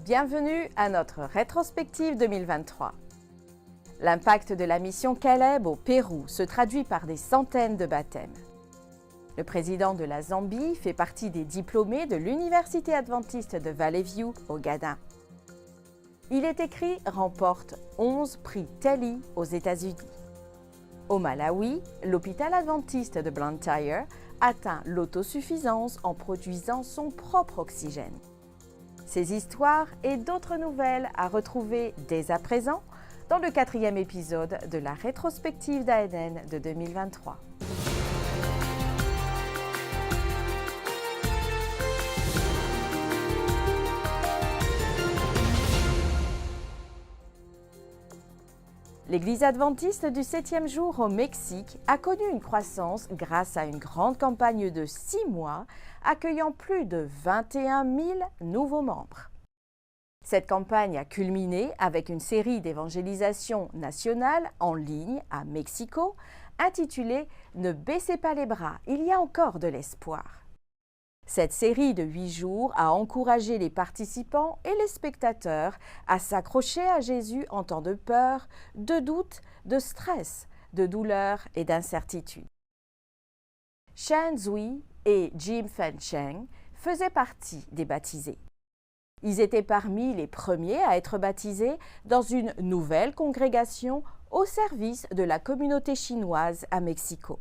Bienvenue à notre rétrospective 2023. L'impact de la mission Caleb au Pérou se traduit par des centaines de baptêmes. Le président de la Zambie fait partie des diplômés de l'Université adventiste de Valley View au Ghana. Il est écrit remporte 11 prix Telly aux États-Unis. Au Malawi, l'hôpital adventiste de Blantyre atteint l'autosuffisance en produisant son propre oxygène. Ces histoires et d'autres nouvelles à retrouver dès à présent dans le 4e épisode de la rétrospective d'ANN de 2023. L'Église adventiste du 7e jour au Mexique a connu une croissance grâce à une grande campagne de 6 mois accueillant plus de 21 000 nouveaux membres. Cette campagne a culminé avec une série d'évangélisation nationale en ligne à Mexico intitulée « Ne baissez pas les bras, il y a encore de l'espoir ». Cette série de 8 jours a encouragé les participants et les spectateurs à s'accrocher à Jésus en temps de peur, de doute, de stress, de douleur et d'incertitude. Shan Zui et Jim Fencheng faisaient partie des baptisés. Ils étaient parmi les premiers à être baptisés dans une nouvelle congrégation au service de la communauté chinoise à Mexico.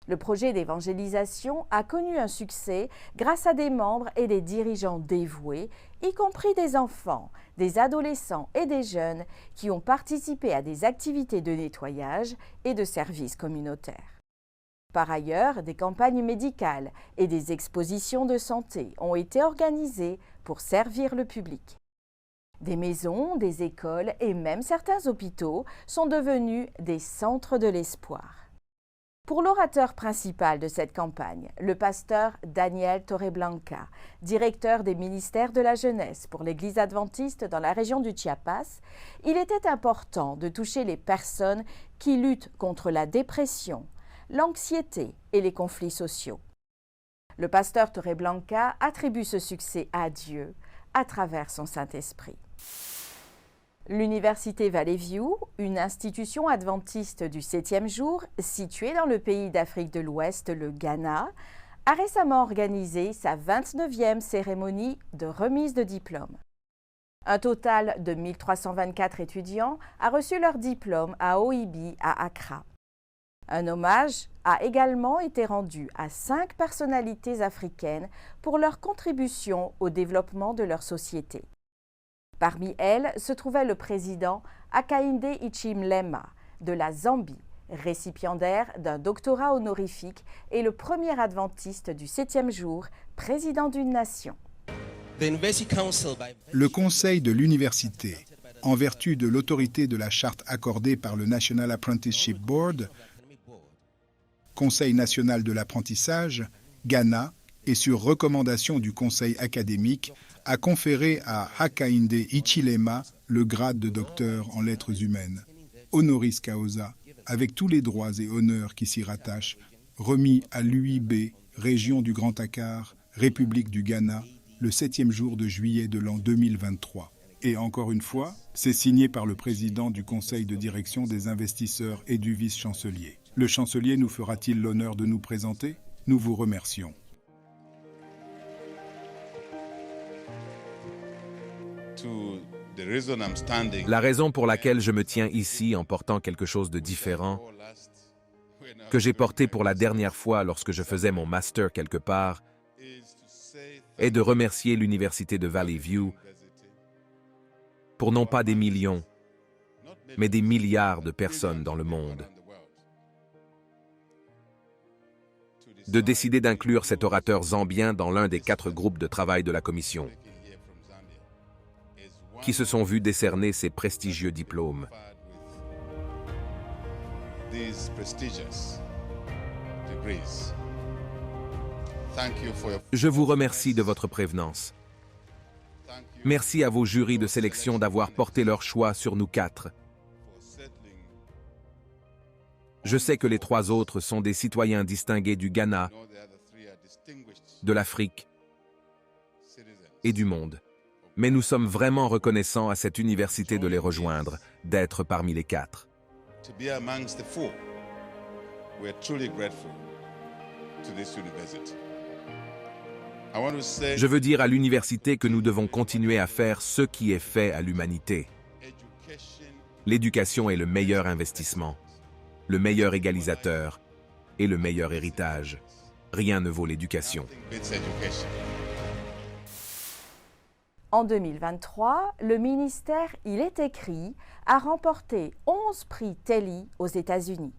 Le projet d'évangélisation a connu un succès grâce à des membres et des dirigeants dévoués, y compris des enfants, des adolescents et des jeunes qui ont participé à des activités de nettoyage et de services communautaires. Par ailleurs, des campagnes médicales et des expositions de santé ont été organisées pour servir le public. Des maisons, des écoles et même certains hôpitaux sont devenus des centres de l'espoir. Pour l'orateur principal de cette campagne, le pasteur Daniel Torreblanca, directeur des ministères de la jeunesse pour l'Église adventiste dans la région du Chiapas, il était important de toucher les personnes qui luttent contre la dépression, l'anxiété et les conflits sociaux. Le pasteur Torreblanca attribue ce succès à Dieu à travers son Saint-Esprit. L'Université Valley View, une institution adventiste du 7e jour située dans le pays d'Afrique de l'Ouest, le Ghana, a récemment organisé sa 29e cérémonie de remise de diplôme. Un total de 1324 étudiants a reçu leur diplôme à OIB à Accra. Un hommage a également été rendu à 5 personnalités africaines pour leur contribution au développement de leur société. Parmi elles se trouvait le président Hakainde Hichilema de la Zambie, récipiendaire d'un doctorat honorifique et le premier adventiste du 7e jour, président d'une nation. Le conseil de l'université, en vertu de l'autorité de la charte accordée par le National Apprenticeship Board, Conseil national de l'apprentissage, Ghana, et sur recommandation du conseil académique, a conféré à Hakainde Hichilema le grade de docteur en lettres humaines, honoris causa, avec tous les droits et honneurs qui s'y rattachent, remis à l'UIB, région du Grand Dakar, République du Ghana, le 7e jour de juillet de l'an 2023. Et encore une fois, c'est signé par le président du conseil de direction des investisseurs et du vice-chancelier. Le chancelier nous fera-t-il l'honneur de nous présenter? Nous vous remercions. La raison pour laquelle je me tiens ici en portant quelque chose de différent, que j'ai porté pour la dernière fois lorsque je faisais mon master quelque part, est de remercier l'Université de Valley View pour non pas des millions, mais des milliards de personnes dans le monde. De décider d'inclure cet orateur zambien dans l'un des 4 groupes de travail de la commission, qui se sont vus décerner ces prestigieux diplômes. Je vous remercie de votre prévenance. Merci à vos jurys de sélection d'avoir porté leur choix sur nous 4. Je sais que les 3 autres sont des citoyens distingués du Ghana, de l'Afrique et du monde. Mais nous sommes vraiment reconnaissants à cette université de les rejoindre, d'être parmi les 4. To be amongst the 4. We are truly grateful to this university. I want to say Je veux dire à l'université que nous devons continuer à faire ce qui est fait à l'humanité. education L'éducation est le meilleur investissement, le meilleur égalisateur et le meilleur héritage. Rien ne vaut l'éducation. beats education. En 2023, le ministère Il est écrit a remporté 11 prix Telly aux États-Unis.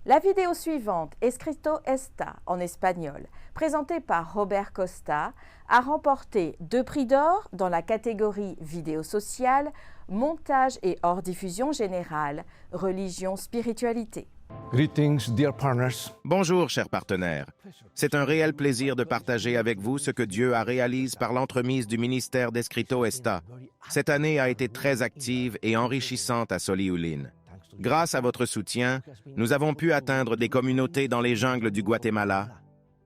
La vidéo suivante, Escrito está, en espagnol, présentée par Robert Costa, a remporté 2 prix d'or dans la catégorie vidéo sociale, montage et hors diffusion générale, religion, spiritualité. Greetings, dear partners. Bonjour, chers partenaires. C'est un réel plaisir de partager avec vous ce que Dieu a réalisé par l'entremise du ministère d'Escrito Está. Cette année a été très active et enrichissante à Solihullin. Grâce à votre soutien, nous avons pu atteindre des communautés dans les jungles du Guatemala,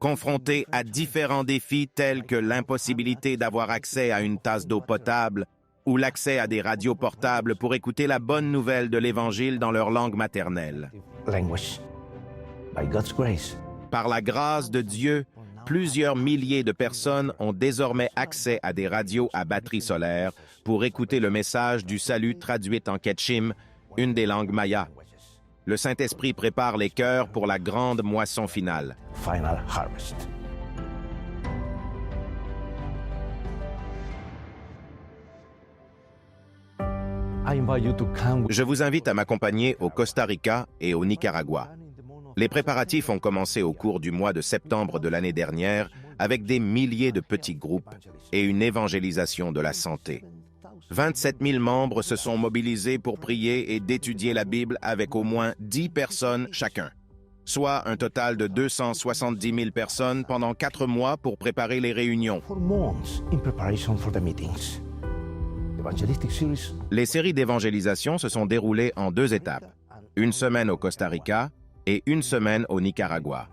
confrontées à différents défis tels que l'impossibilité d'avoir accès à une tasse d'eau potable ou l'accès à des radios portables pour écouter la bonne nouvelle de l'Évangile dans leur langue maternelle. Language. By God's grace, Par la grâce de Dieu, plusieurs milliers de personnes ont désormais accès à des radios à batterie solaire pour écouter le message du salut traduit en Quechim, une des langues mayas. Le Saint-Esprit prépare les cœurs pour la grande moisson finale. final harvest. I invite you to come with Je vous invite à m'accompagner au Costa Rica et au Nicaragua. Les préparatifs ont commencé au cours du mois de septembre de l'année dernière avec des milliers de petits groupes et une évangélisation de la santé. 27 000 membres se sont mobilisés pour prier et d'étudier la Bible avec au moins 10 personnes chacun, soit un total de 270 000 personnes pendant 4 mois pour préparer les réunions. for months in preparation for the meetings. The evangelistic series Les séries d'évangélisation se sont déroulées en 2 étapes, une semaine au Costa Rica et une semaine au Nicaragua.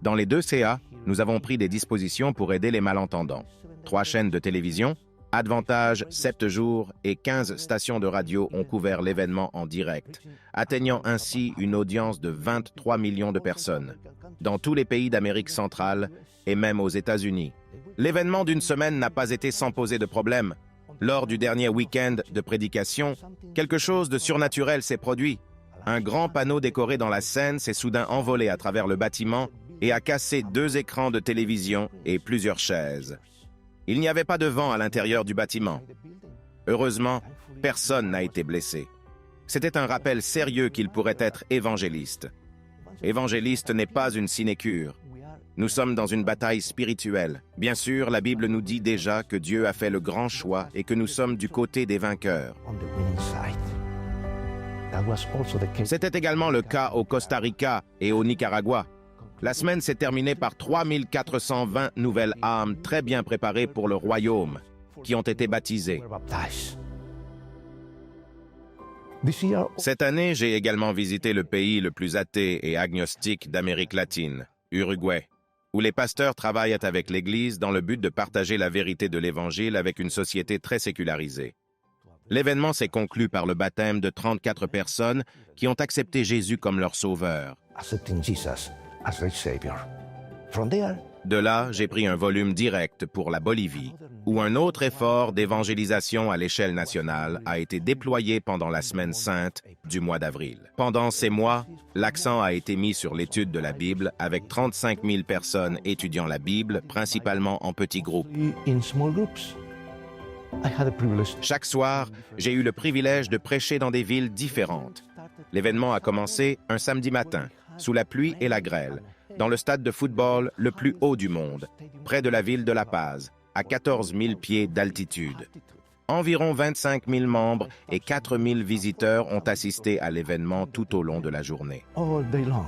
Dans les 2 CA, nous avons pris des dispositions pour aider les malentendants. 3 chaînes de télévision, Advantage, 7 jours et 15 stations de radio ont couvert l'événement en direct, atteignant ainsi une audience de 23 millions de personnes, dans tous les pays d'Amérique centrale et même aux États-Unis. L'événement d'une semaine n'a pas été sans poser de problème. Lors du dernier week-end de prédication, quelque chose de surnaturel s'est produit. Un grand panneau décoré dans la scène s'est soudain envolé à travers le bâtiment et a cassé 2 écrans de télévision et plusieurs chaises. Il n'y avait pas de vent à l'intérieur du bâtiment. Heureusement, personne n'a été blessé. C'était un rappel sérieux qu'il pourrait être évangéliste. Évangéliste n'est pas une sinécure. Nous sommes dans une bataille spirituelle. Bien sûr, la Bible nous dit déjà que Dieu a fait le grand choix et que nous sommes du côté des vainqueurs. on the winning side. That was also the case. C'était également le cas au Costa Rica et au Nicaragua. La semaine s'est terminée par 3420 nouvelles âmes très bien préparées pour le royaume, qui ont été baptisées. Were baptized. This year, Cette année, j'ai également visité le pays le plus athée et agnostique d'Amérique latine, Uruguay, où les pasteurs travaillent avec l'Église dans le but de partager la vérité de l'Évangile avec une société très sécularisée. L'événement s'est conclu par le baptême de 34 personnes qui ont accepté Jésus comme leur sauveur. accepting Jesus as their Savior. From there, De là, j'ai pris un volume direct pour la Bolivie, où un autre effort d'évangélisation à l'échelle nationale a été déployé pendant la Semaine sainte du mois d'avril. Pendant ces mois, l'accent a été mis sur l'étude de la Bible avec 35 000 personnes étudiant la Bible, principalement en petits groupes. in small groups. I had the privilege Chaque soir, j'ai eu le privilège de prêcher dans des villes différentes. L'événement a commencé un samedi matin, sous la pluie et la grêle, dans le stade de football le plus haut du monde, près de la ville de La Paz, à 14 000 pieds d'altitude. Environ 25 000 membres et 4 000 visiteurs ont assisté à l'événement tout au long de la journée. all day long.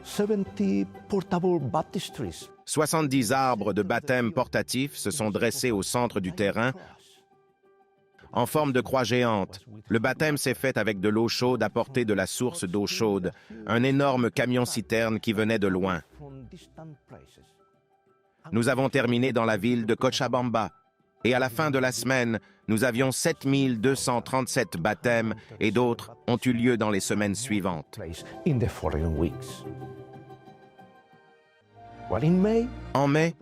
70 portable baptistries. 70 arbres de baptême portatifs se sont dressés au centre du terrain en forme de croix géante. Le baptême s'est fait avec de l'eau chaude apportée de la source d'eau chaude, un énorme camion-citerne qui venait de loin. From distant places. Nous avons terminé dans la ville de Cochabamba, Et à la fin de la semaine, nous avions 7237 baptêmes et d'autres ont eu lieu dans les semaines suivantes. In the following weeks. Well, in May, En mai,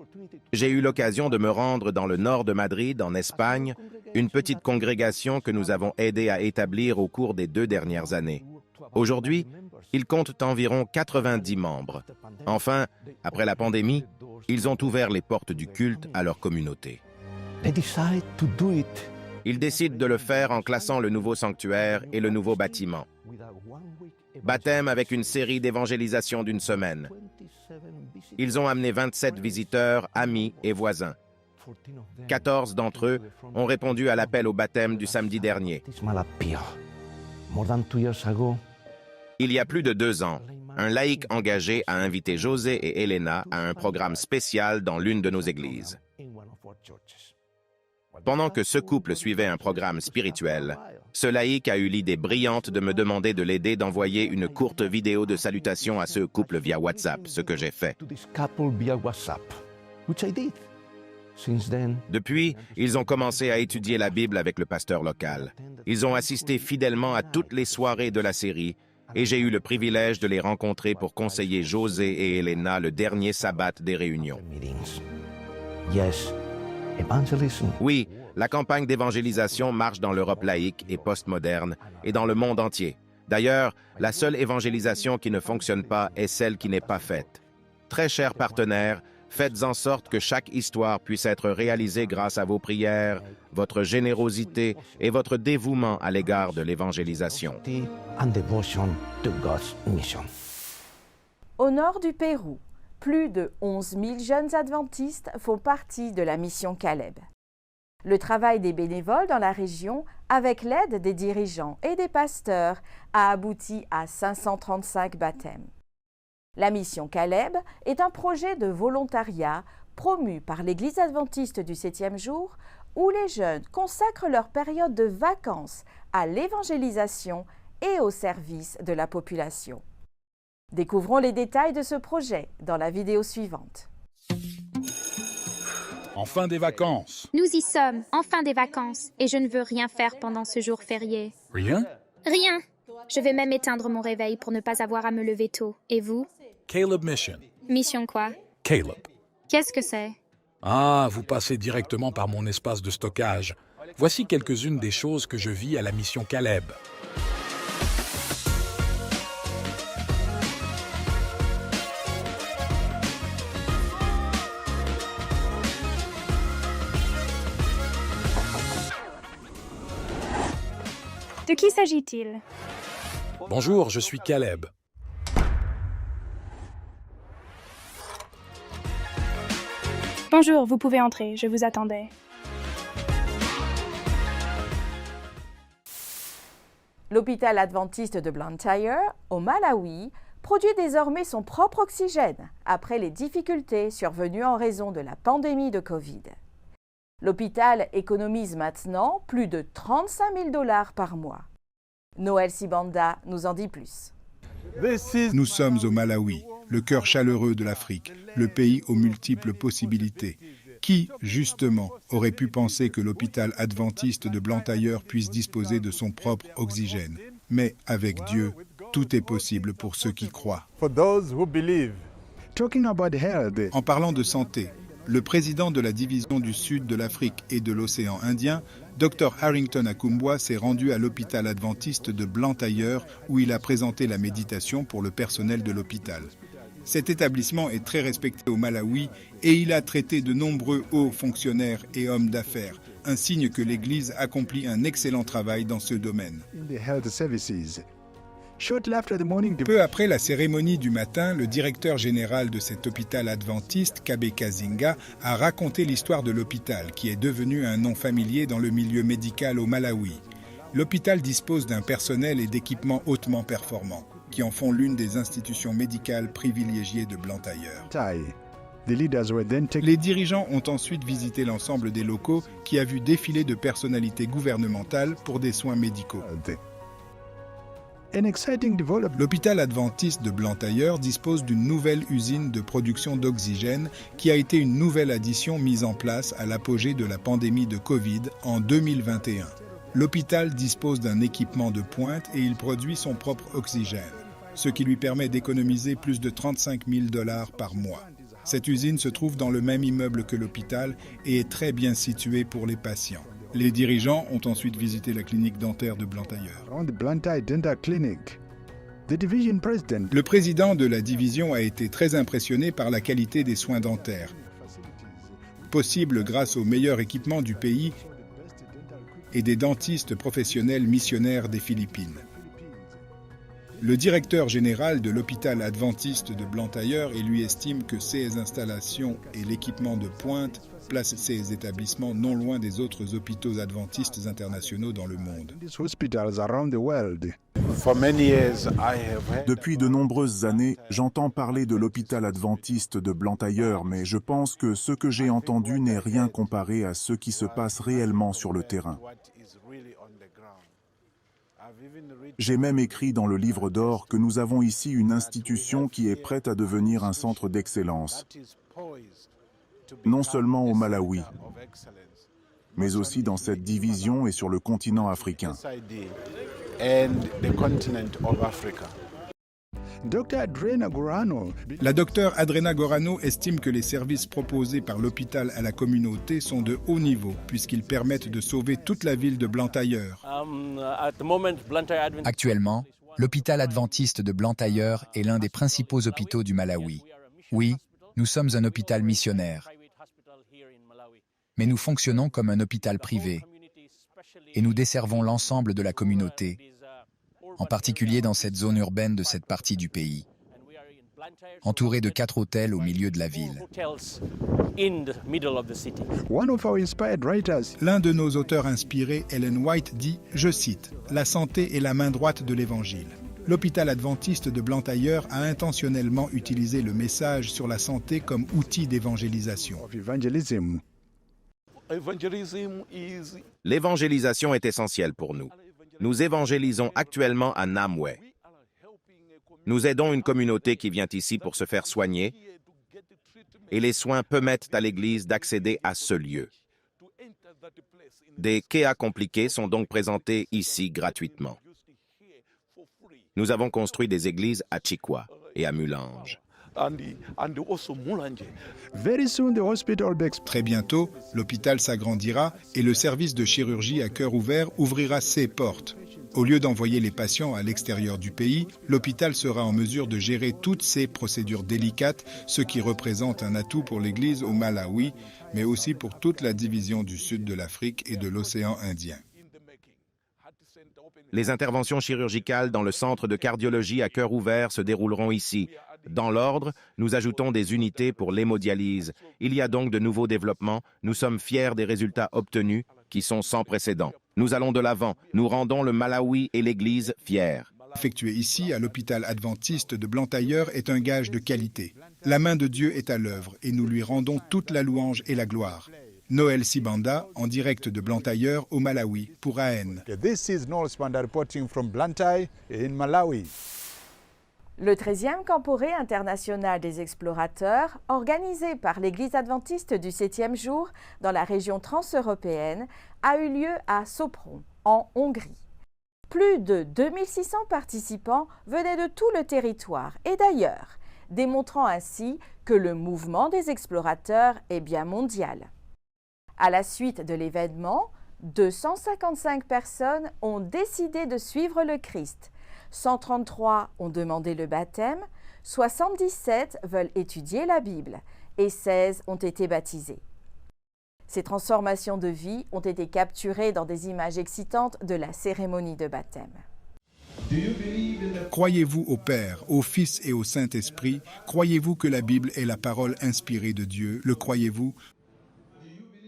j'ai eu l'occasion de me rendre dans le nord de Madrid, en Espagne, une petite congrégation que nous avons aidé à établir au cours des 2 dernières années. Aujourd'hui, ils comptent environ 90 membres. Enfin, après la pandémie, ils ont ouvert les portes du culte à leur communauté. they decide to do it Ils décident de le faire en classant le nouveau sanctuaire et le nouveau bâtiment. with a one-week Baptême avec une série d'évangélisation d'1 semaine. 27 visitors. Ils ont amené 27 visiteurs, amis et voisins. 14 of them 14 d'entre eux ont répondu à l'appel au baptême du samedi dernier. baptismal appeal. More than 2 years ago, Il y a plus de 2 ans, un laïc engagé a invité José et Elena à un programme spécial dans l'une de nos églises. in one of our churches. Pendant que ce couple suivait un programme spirituel, ce laïc a eu l'idée brillante de me demander de l'aider d'envoyer une courte vidéo de salutation à ce couple via WhatsApp, ce que j'ai fait. To this couple via WhatsApp, which I did. Since then, Depuis, ils ont commencé à étudier la Bible avec le pasteur local. Ils ont assisté fidèlement à toutes les soirées de la série et j'ai eu le privilège de les rencontrer pour conseiller José et Elena le dernier sabbat des réunions. meetings. Yes, evangelism. Oui, la campagne d'évangélisation marche dans l'Europe laïque et postmoderne et dans le monde entier. D'ailleurs, la seule évangélisation qui ne fonctionne pas est celle qui n'est pas faite. Très chers partenaires, faites en sorte que chaque histoire puisse être réalisée grâce à vos prières, votre générosité et votre dévouement à l'égard de l'évangélisation. And devotion to God's mission. Au nord du Pérou, plus de 11 000 jeunes adventistes font partie de la mission Caleb. Le travail des bénévoles dans la région, avec l'aide des dirigeants et des pasteurs, a abouti à 535 baptêmes. La mission Caleb est un projet de volontariat promu par l'Église adventiste du 7e jour où les jeunes consacrent leur période de vacances à l'évangélisation et au service de la population. Découvrons les détails de ce projet dans la vidéo suivante. Enfin des vacances. Nous y sommes, enfin des vacances, et je ne veux rien faire pendant ce jour férié. Rien? Rien. Je vais même éteindre mon réveil pour ne pas avoir à me lever tôt. Et vous? Caleb Mission. Mission quoi? Caleb. Qu'est-ce que c'est? Ah, vous passez directement par mon espace de stockage. Voici quelques-unes des choses que je vis à la mission Caleb. De qui s'agit-il? Bonjour, je suis Caleb. Bonjour, vous pouvez entrer, je vous attendais. L'hôpital adventiste de Blantyre, au Malawi, produit désormais son propre oxygène après les difficultés survenues en raison de la pandémie de Covid. L'hôpital économise maintenant plus de 35 000 $ par mois. Noël Sibanda nous en dit plus. Nous sommes au Malawi, le cœur chaleureux de l'Afrique, le pays aux multiples possibilités. Qui, justement, aurait pu penser que l'hôpital adventiste de Blantyre puisse disposer de son propre oxygène? Mais avec Dieu, tout est possible pour ceux qui croient. En parlant de santé, le président de la division du Sud de l'Afrique et de l'océan Indien, Dr Harrington Akumbwa, s'est rendu à l'hôpital adventiste de Blantyre où il a présenté la méditation pour le personnel de l'hôpital. Cet établissement est très respecté au Malawi et il a traité de nombreux hauts fonctionnaires et hommes d'affaires, un signe que l'Église accomplit un excellent travail dans ce domaine. Peu après la cérémonie du matin, le directeur général de cet hôpital adventiste, Kabe Kazinga, a raconté l'histoire de l'hôpital, qui est devenu un nom familier dans le milieu médical au Malawi. L'hôpital dispose d'un personnel et d'équipements hautement performants, qui en font l'une des institutions médicales privilégiées de Blantyre. Les dirigeants ont ensuite visité l'ensemble des locaux qui a vu défiler de personnalités gouvernementales pour des soins médicaux. L'hôpital adventiste de Blantyre dispose d'une nouvelle usine de production d'oxygène qui a été une nouvelle addition mise en place à l'apogée de la pandémie de Covid en 2021. L'hôpital dispose d'un équipement de pointe et il produit son propre oxygène, ce qui lui permet d'économiser plus de 35 000 $ par mois. Cette usine se trouve dans le même immeuble que l'hôpital et est très bien située pour les patients. Les dirigeants ont ensuite visité la clinique dentaire de Blantyre. Le président de la division a été très impressionné par la qualité des soins dentaires, possible grâce au meilleur équipement du pays et des dentistes professionnels missionnaires des Philippines. Le directeur général de l'hôpital adventiste de Blantyre et lui estime que ces installations et l'équipement de pointe placent ces établissements non loin des autres hôpitaux adventistes internationaux dans le monde. Depuis de nombreuses années, j'entends parler de l'hôpital adventiste de Blantyre, mais je pense que ce que j'ai entendu n'est rien comparé à ce qui se passe réellement sur le terrain. J'ai même écrit dans le livre d'or que nous avons ici une institution qui est prête à devenir un centre d'excellence, non seulement au Malawi, mais aussi dans cette division et sur le continent africain. La docteure Adrena Gorano estime que les services proposés par l'hôpital à la communauté sont de haut niveau, puisqu'ils permettent de sauver toute la ville de Blantyre. Actuellement, l'hôpital adventiste de Blantyre est l'un des principaux hôpitaux du Malawi. Oui, nous sommes un hôpital missionnaire, mais nous fonctionnons comme un hôpital privé et nous desservons l'ensemble de la communauté, en particulier dans cette zone urbaine de cette partie du pays, entouré de 4 hôtels au milieu de la ville. L'un de nos auteurs inspirés, Ellen White, dit, je cite, « La santé est la main droite de l'Évangile ». L'hôpital adventiste de Blantyre a intentionnellement utilisé le message sur la santé comme outil d'évangélisation. L'évangélisation est essentielle pour nous. Nous évangélisons actuellement à Namwe. Nous aidons une communauté qui vient ici pour se faire soigner et les soins permettent à l'Église d'accéder à ce lieu. Des cas compliqués sont donc présentés ici gratuitement. Nous avons construit des églises à Chikwa et à Mulange. Très bientôt, l'hôpital s'agrandira et le service de chirurgie à cœur ouvert ouvrira ses portes. Au lieu d'envoyer les patients à l'extérieur du pays, l'hôpital sera en mesure de gérer toutes ces procédures délicates, ce qui représente un atout pour l'Église au Malawi, mais aussi pour toute la division du sud de l'Afrique et de l'océan Indien. Les interventions chirurgicales dans le centre de cardiologie à cœur ouvert se dérouleront ici. Dans l'ordre, nous ajoutons des unités pour l'hémodialyse. Il y a donc de nouveaux développements. Nous sommes fiers des résultats obtenus, qui sont sans précédent. Nous allons de l'avant. Nous rendons le Malawi et l'Église fiers. Effectué ici, à l'hôpital adventiste de Blantyre, est un gage de qualité. La main de Dieu est à l'œuvre et nous lui rendons toute la louange et la gloire. Noël Sibanda, en direct de Blantyre au Malawi, pour AN. This is Noel Sibanda reporting from Blantyre in Malawi. Le 13e Camporé international des explorateurs, organisé par l'Église adventiste du 7e jour dans la région transeuropéenne, a eu lieu à Sopron, en Hongrie. Plus de 2600 participants venaient de tout le territoire et d'ailleurs, démontrant ainsi que le mouvement des explorateurs est bien mondial. À la suite de l'événement, 255 personnes ont décidé de suivre le Christ. 133 ont demandé le baptême, 77 veulent étudier la Bible et 16 ont été baptisés. Ces transformations de vie ont été capturées dans des images excitantes de la cérémonie de baptême. Croyez-vous au Père, au Fils et au Saint-Esprit? Croyez-vous que la Bible est la parole inspirée de Dieu? Le croyez-vous?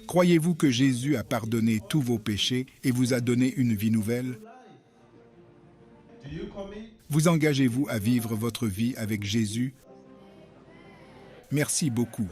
Croyez-vous que Jésus a pardonné tous vos péchés et vous a donné une vie nouvelle? Vous engagez-vous à vivre votre vie avec Jésus? Merci beaucoup.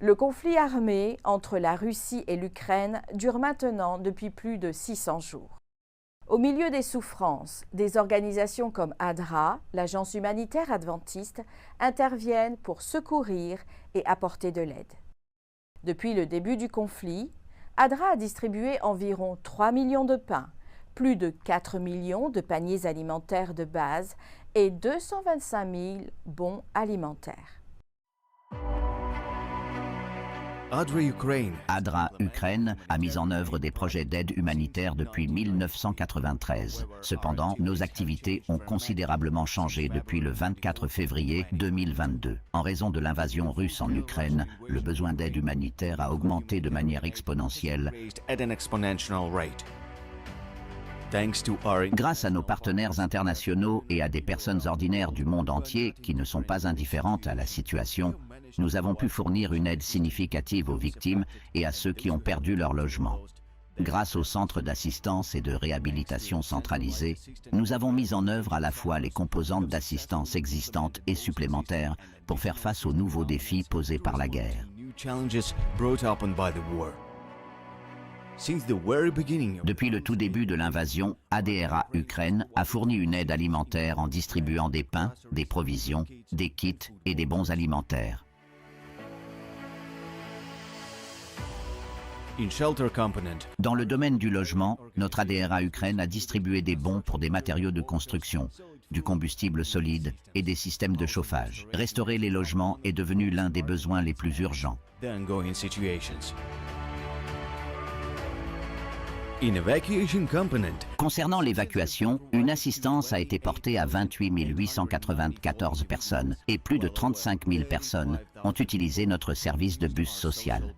Le conflit armé entre la Russie et l'Ukraine dure maintenant depuis plus de 600 jours. Au milieu des souffrances, des organisations comme ADRA, l'Agence humanitaire adventiste, interviennent pour secourir et apporter de l'aide. Depuis le début du conflit, ADRA a distribué environ 3 millions de pains, plus de 4 millions de paniers alimentaires de base et 225 000 bons alimentaires. ADRA Ukraine a mis en œuvre des projets d'aide humanitaire depuis 1993. Cependant, nos activités ont considérablement changé depuis le 24 février 2022. En raison de l'invasion russe en Ukraine, le besoin d'aide humanitaire a augmenté de manière exponentielle. Grâce à nos partenaires internationaux et à des personnes ordinaires du monde entier qui ne sont pas indifférentes à la situation, nous avons pu fournir une aide significative aux victimes et à ceux qui ont perdu leur logement. Grâce au centre d'assistance et de réhabilitation centralisé, nous avons mis en œuvre à la fois les composantes d'assistance existantes et supplémentaires pour faire face aux nouveaux défis posés par la guerre. Depuis le tout début de l'invasion, ADRA Ukraine a fourni une aide alimentaire en distribuant des pains, des provisions, des kits et des bons alimentaires. Dans le domaine du logement, notre ADRA Ukraine a distribué des bons pour des matériaux de construction, du combustible solide et des systèmes de chauffage. Restaurer les logements est devenu l'un des besoins les plus urgents. Concernant l'évacuation, une assistance a été portée à 28 894 personnes et plus de 35 000 personnes ont utilisé notre service de bus social.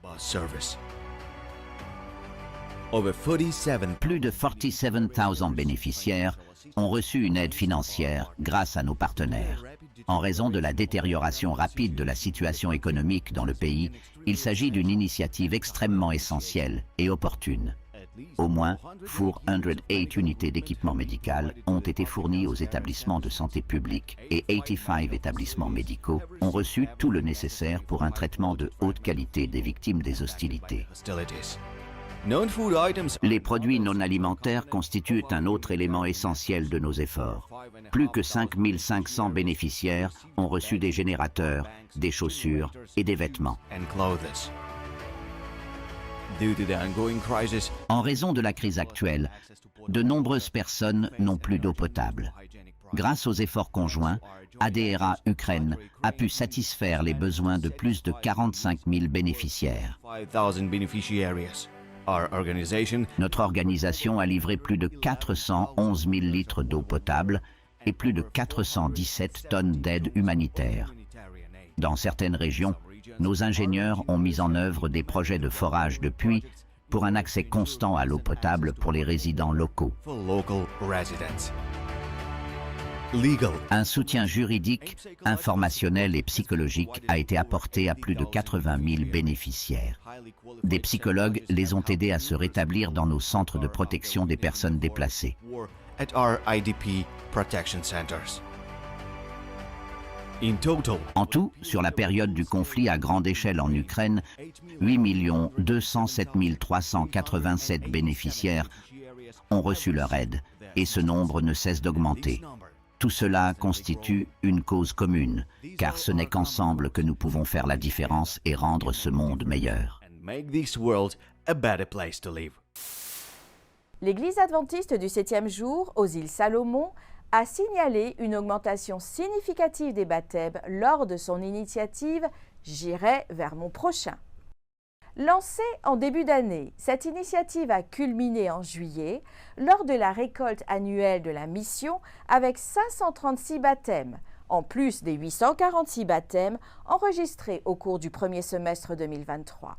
Plus de 47 000 bénéficiaires ont reçu une aide financière grâce à nos partenaires. En raison de la détérioration rapide de la situation économique dans le pays, il s'agit d'une initiative extrêmement essentielle et opportune. Au moins 408 unités d'équipement médical ont été fournies aux établissements de santé publique et 85 établissements médicaux ont reçu tout le nécessaire pour un traitement de haute qualité des victimes des hostilités. Les produits non alimentaires constituent un autre élément essentiel de nos efforts. Plus que 5 500 bénéficiaires ont reçu des générateurs, des chaussures et des vêtements. En raison de la crise actuelle, de nombreuses personnes n'ont plus d'eau potable. Grâce aux efforts conjoints, ADRA Ukraine a pu satisfaire les besoins de plus de 45 000 bénéficiaires. Notre organisation a livré plus de 411 000 litres d'eau potable et plus de 417 tonnes d'aide humanitaire. Dans certaines régions, nos ingénieurs ont mis en œuvre des projets de forage de puits pour un accès constant à l'eau potable pour les résidents locaux. Un soutien juridique, informationnel et psychologique a été apporté à plus de 80 000 bénéficiaires. Des psychologues les ont aidés à se rétablir dans nos centres de protection des personnes déplacées. En tout, sur la période du conflit à grande échelle en Ukraine, 8 207 387 bénéficiaires ont reçu leur aide et ce nombre ne cesse d'augmenter. Tout cela constitue une cause commune, car ce n'est qu'ensemble que nous pouvons faire la différence et rendre ce monde meilleur. L'Église adventiste du 7e jour aux îles Salomon a signalé une augmentation significative des baptêmes lors de son initiative « J'irai vers mon prochain ». Lancée en début d'année, cette initiative a culminé en juillet lors de la récolte annuelle de la mission avec 536 baptêmes, en plus des 846 baptêmes enregistrés au cours du premier semestre 2023.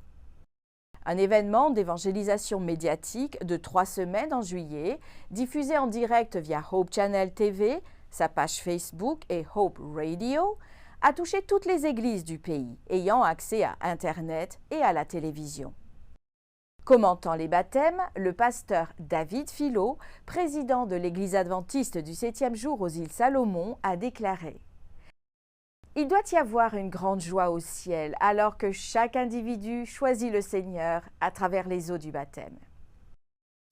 Un événement d'évangélisation médiatique de 3 semaines en juillet, diffusé en direct via Hope Channel TV, sa page Facebook et Hope Radio, a touché toutes les églises du pays, ayant accès à Internet et à la télévision. Commentant les baptêmes, le pasteur David Philo, président de l'Église adventiste du 7e jour aux îles Salomon, a déclaré Il doit y avoir une grande joie au ciel alors que chaque individu choisit le Seigneur à travers les eaux du baptême.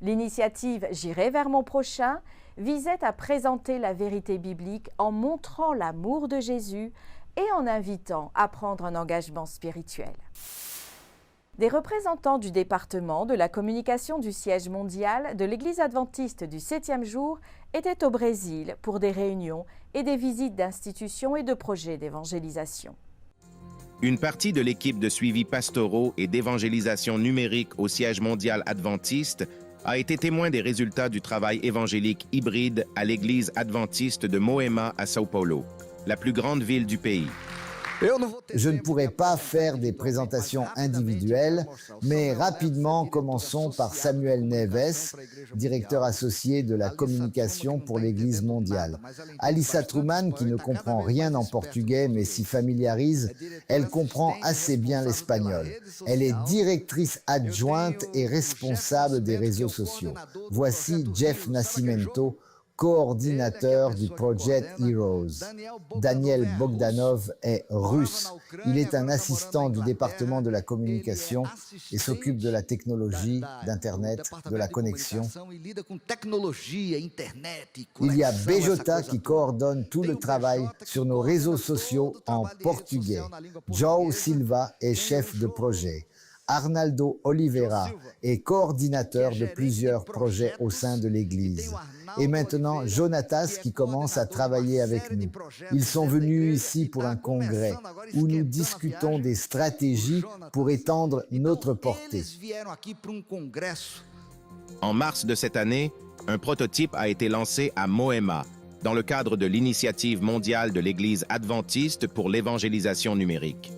L'initiative « J'irai vers mon prochain » visait à présenter la vérité biblique en montrant l'amour de Jésus et en invitant à prendre un engagement spirituel. Des représentants du département de la communication du siège mondial de l'Église adventiste du 7e jour étaient au Brésil pour des réunions et des visites d'institutions et de projets d'évangélisation. Une partie de l'équipe de suivi pastoraux et d'évangélisation numérique au siège mondial adventiste a été témoin des résultats du travail évangélique hybride à l'Église adventiste de Moema à São Paulo, la plus grande ville du pays. Je ne pourrai pas faire des présentations individuelles, mais rapidement commençons par Samuel Neves, directeur associé de la communication pour l'Église mondiale. Alissa Truman, qui ne comprend rien en portugais mais s'y familiarise, elle comprend assez bien l'espagnol. Elle est directrice adjointe et responsable des réseaux sociaux. Voici Jeff Nascimento, coordinateur du Project Heroes. Daniel Bogdanov est russe. Il est un assistant du département de la communication et s'occupe de la technologie, d'Internet, de la connexion. Il y a Bejota qui coordonne tout le travail sur nos réseaux sociaux en portugais. João Silva est chef de projet. Arnaldo Oliveira est coordinateur de plusieurs projets au sein de l'Église. Et maintenant, Jonatas qui commence à travailler avec nous. Ils sont venus ici pour un congrès où nous discutons des stratégies pour étendre notre portée. En mars de cette année, un prototype a été lancé à Moema, dans le cadre de l'initiative mondiale de l'Église adventiste pour l'évangélisation numérique.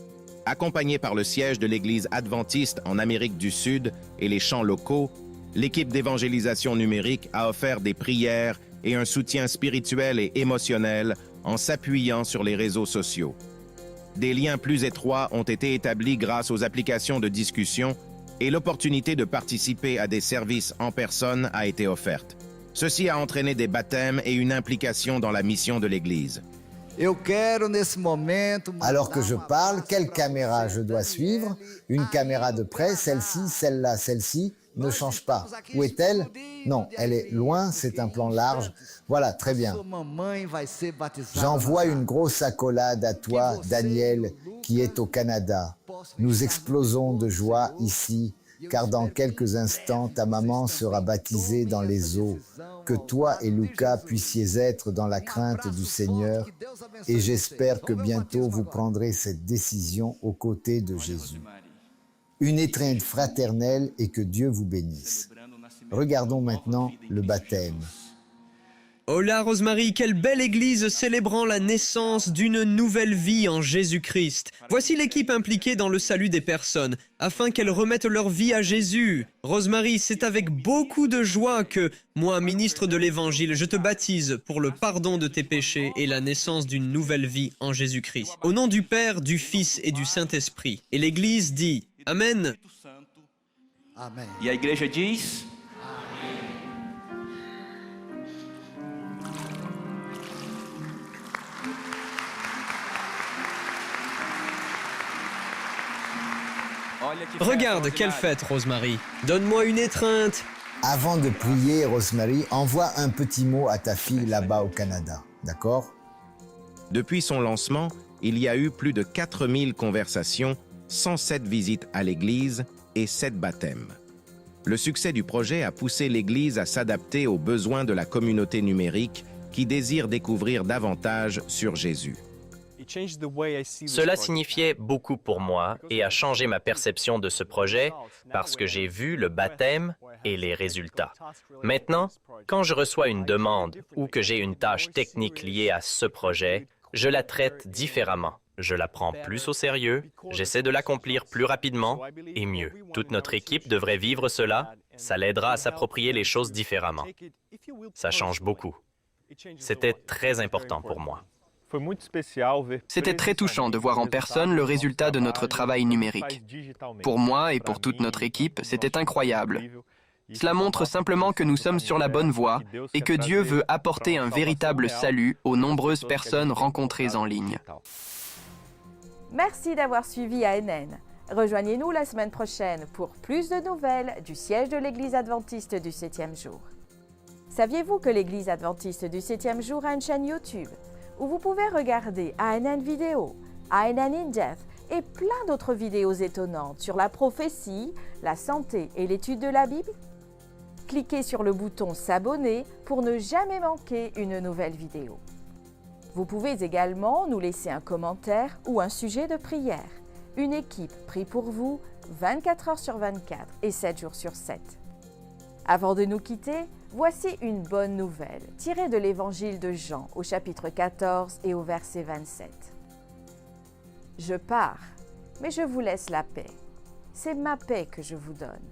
Accompagné par le siège de l'Église adventiste en Amérique du Sud et les champs locaux, l'équipe d'évangélisation numérique a offert des prières et un soutien spirituel et émotionnel en s'appuyant sur les réseaux sociaux. Des liens plus étroits ont été établis grâce aux applications de discussion et l'opportunité de participer à des services en personne a été offerte. Ceci a entraîné des baptêmes et une implication dans la mission de l'Église. Alors que je parle, quelle caméra je dois suivre? Une caméra de près, celle-ci, celle-là, celle-ci, ne change pas. Où est-elle? Non, elle est loin, c'est un plan large. Voilà, très bien. J'envoie une grosse accolade à toi, Daniel, qui est au Canada. Nous explosons de joie ici, car dans quelques instants, ta maman sera baptisée dans les eaux. Que toi et Lucas puissiez être dans la crainte du Seigneur, et j'espère que bientôt vous prendrez cette décision aux côtés de Jésus. Une étreinte fraternelle et que Dieu vous bénisse. Regardons maintenant le baptême. Hola Rosemary, quelle belle église célébrant la naissance d'une nouvelle vie en Jésus-Christ. Voici l'équipe impliquée dans le salut des personnes, afin qu'elles remettent leur vie à Jésus. Rosemary, c'est avec beaucoup de joie que, moi, ministre de l'Évangile, je te baptise pour le pardon de tes péchés et la naissance d'une nouvelle vie en Jésus-Christ. Au nom du Père, du Fils et du Saint-Esprit. Et l'Église dit Amen. Amen. E a igreja diz... Regarde, quelle fête, Rosemary. Donne-moi une étreinte. Avant de prier, Rosemary, envoie un petit mot à ta fille là-bas au Canada, d'accord? Depuis son lancement, il y a eu plus de 4000 conversations, 107 visites à l'Église et 7 baptêmes. Le succès du projet a poussé l'Église à s'adapter aux besoins de la communauté numérique qui désire découvrir davantage sur Jésus. Cela signifiait beaucoup pour moi et a changé ma perception de ce projet parce que j'ai vu le baptême et les résultats. Maintenant, quand je reçois une demande ou que j'ai une tâche technique liée à ce projet, je la traite différemment. Je la prends plus au sérieux, j'essaie de l'accomplir plus rapidement et mieux. Toute notre équipe devrait vivre cela, ça l'aidera à s'approprier les choses différemment. Ça change beaucoup. C'était très important pour moi. C'était très touchant de voir en personne le résultat de notre travail numérique. Pour moi et pour toute notre équipe, c'était incroyable. Cela montre simplement que nous sommes sur la bonne voie et que Dieu veut apporter un véritable salut aux nombreuses personnes rencontrées en ligne. Merci d'avoir suivi ANN. Rejoignez-nous la semaine prochaine pour plus de nouvelles du siège de l'Église adventiste du 7e jour. Saviez-vous que l'Église adventiste du 7e jour a une chaîne YouTube où vous pouvez regarder ANN Vidéo, ANN In Depth et plein d'autres vidéos étonnantes sur la prophétie, la santé et l'étude de la Bible? Cliquez sur le bouton s'abonner pour ne jamais manquer une nouvelle vidéo. Vous pouvez également nous laisser un commentaire ou un sujet de prière. Une équipe prie pour vous 24 heures sur 24 et 7 jours sur 7. Avant de nous quitter, voici une bonne nouvelle tirée de l'Évangile de Jean au chapitre 14 et au verset 27. Je pars, mais je vous laisse la paix. C'est ma paix que je vous donne.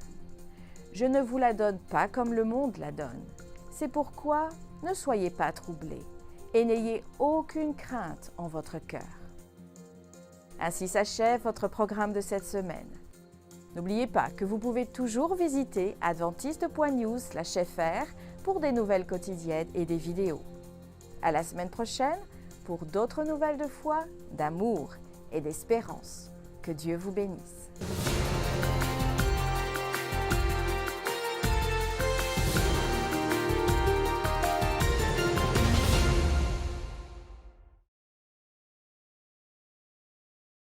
Je ne vous la donne pas comme le monde la donne. C'est pourquoi ne soyez pas troublés et n'ayez aucune crainte en votre cœur. Ainsi s'achève votre programme de cette semaine. N'oubliez pas que vous pouvez toujours visiter adventiste.news/fr pour des nouvelles quotidiennes et des vidéos. À la semaine prochaine pour d'autres nouvelles de foi, d'amour et d'espérance. Que Dieu vous bénisse.